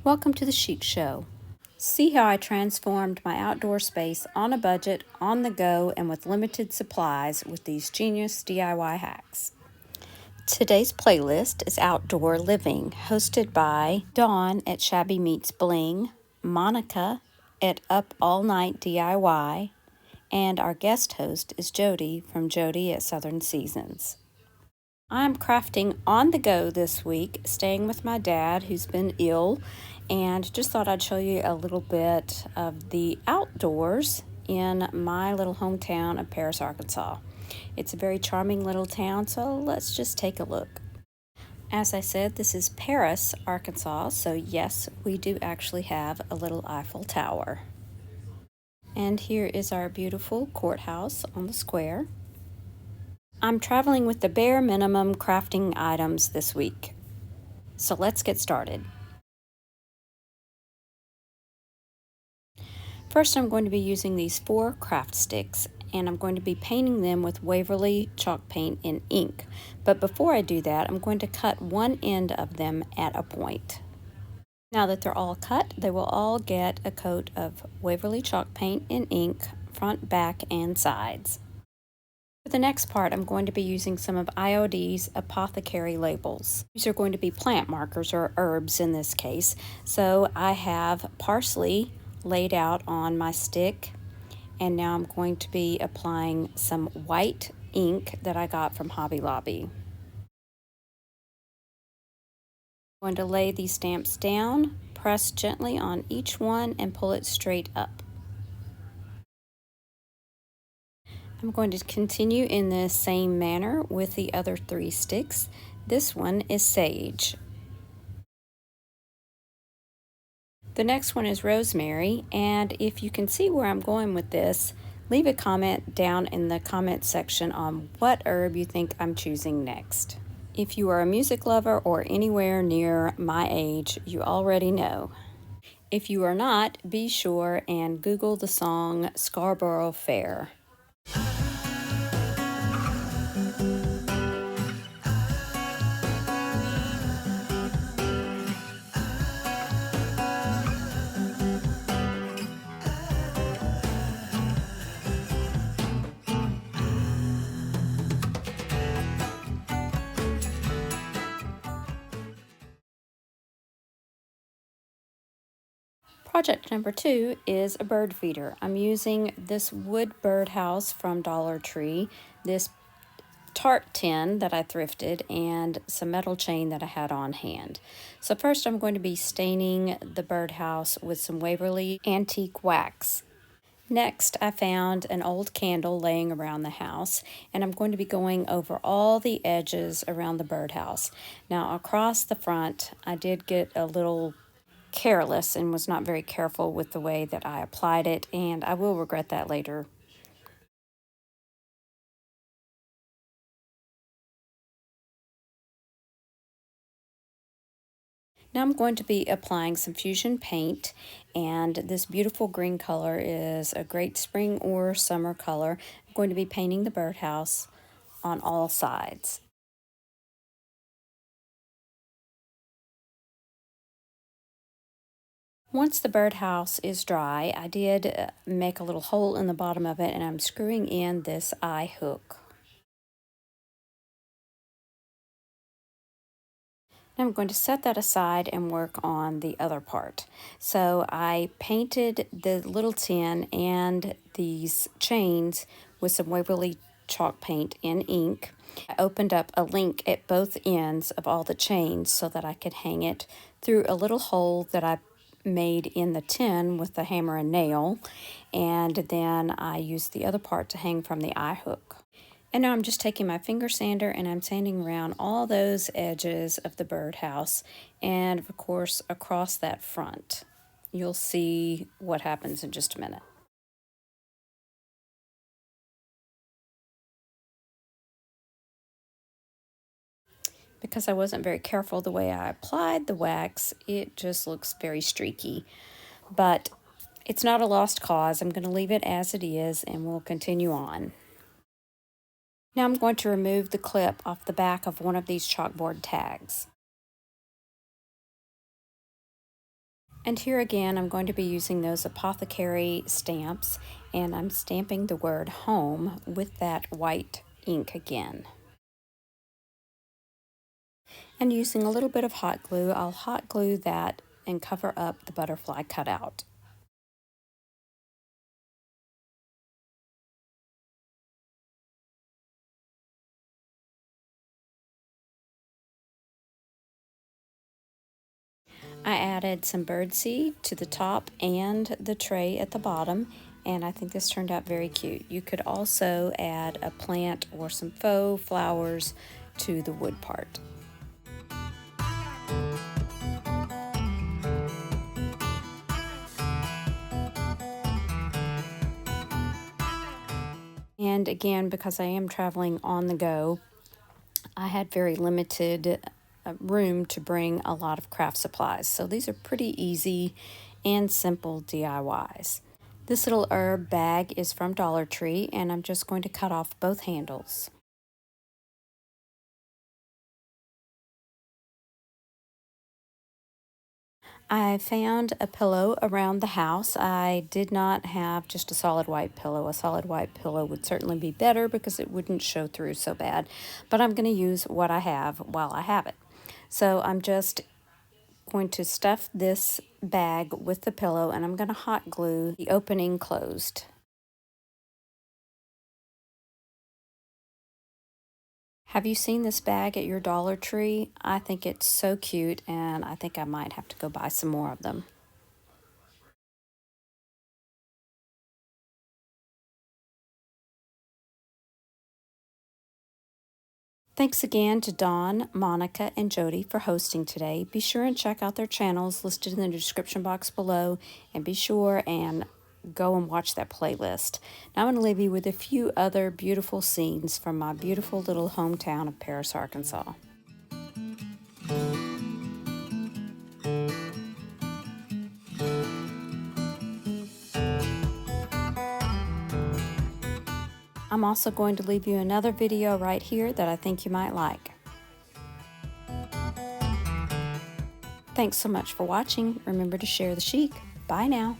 Welcome to the Chic Show. See how I transformed my outdoor space on a budget, on the go, and with limited supplies with these genius DIY hacks. Today's playlist is Outdoor Living, hosted by Dawn at Shabby Meets Bling, Monica at Up All Night DIY, and our guest host is Jody from Jody at Southern Seasons. I'm crafting on the go this week, staying with my dad who's been ill, and just thought I'd show you a little bit of the outdoors in my little hometown of Paris, Arkansas. It's a very charming little town, so let's just take a look. As I said, this is Paris, Arkansas, so yes, we do actually have a little Eiffel Tower. And here is our beautiful courthouse on the square. I'm traveling with the bare minimum crafting items this week. So let's get started. First, I'm going to be using these 4 craft sticks, and I'm going to be painting them with Waverly chalk paint in ink. But before I do that, I'm going to cut one end of them at a point. Now that they're all cut, they will all get a coat of Waverly chalk paint in ink, front, back, and sides. For the next part, I'm going to be using some of IOD's apothecary labels. These are going to be plant markers, or herbs in this case. So I have parsley laid out on my stick, and now I'm going to be applying some white ink that I got from Hobby Lobby. I'm going to lay these stamps down, press gently on each one, and pull it straight up. I'm going to continue in the same manner with the other 3 sticks. This one is sage. The next one is rosemary, and if you can see where I'm going with this, leave a comment down in the comment section on what herb you think I'm choosing next. If you are a music lover or anywhere near my age, you already know. If you are not, be sure and Google the song Scarborough Fair. Project number 2 is a bird feeder. I'm using this wood birdhouse from Dollar Tree, this tart tin that I thrifted, and some metal chain that I had on hand. So first I'm going to be staining the birdhouse with some Waverly antique wax. Next, I found an old candle laying around the house, and I'm going to be going over all the edges around the birdhouse. Now across the front, I did get a little careless and was not very careful with the way that I applied it, and I will regret that later. Now I'm going to be applying some fusion paint, and this beautiful green color is a great spring or summer color. I'm going to be painting the birdhouse on all sides. Once the birdhouse is dry, I did make a little hole in the bottom of it, and I'm screwing in this eye hook. Now I'm going to set that aside and work on the other part. So I painted the little tin and these chains with some Waverly chalk paint in ink. I opened up a link at both ends of all the chains so that I could hang it through a little hole that I made in the tin with the hammer and nail, and then I used the other part to hang from the eye hook. And now I'm just taking my finger sander and I'm sanding around all those edges of the birdhouse, and of course across that front. You'll see what happens in just a minute. Because I wasn't very careful the way I applied the wax, it just looks very streaky. But it's not a lost cause. I'm going to leave it as it is and we'll continue on. Now I'm going to remove the clip off the back of one of these chalkboard tags. And here again, I'm going to be using those apothecary stamps, and I'm stamping the word home with that white ink again. And using a little bit of hot glue, I'll hot glue that and cover up the butterfly cutout. I added some birdseed to the top and the tray at the bottom, and I think this turned out very cute. You could also add a plant or some faux flowers to the wood part. And again, because I am traveling on the go, I had very limited room to bring a lot of craft supplies. So these are pretty easy and simple DIYs. This little herb bag is from Dollar Tree, and I'm just going to cut off both handles. I found a pillow around the house. I did not have just a solid white pillow. A solid white pillow would certainly be better because it wouldn't show through so bad, but I'm going to use what I have while I have it. So I'm just going to stuff this bag with the pillow, and I'm going to hot glue the opening closed. Have you seen this bag at your Dollar Tree? I think it's so cute, and I think I might have to go buy some more of them. Thanks again to Dawn, Monica, and Jody for hosting today. Be sure and check out their channels listed in the description box below, and be sure and go and watch that playlist. Now I'm going to leave you with a few other beautiful scenes from my beautiful little hometown of Paris, Arkansas. I'm also going to leave you another video right here that I think you might like. Thanks so much for watching. Remember to share the chic. Bye now.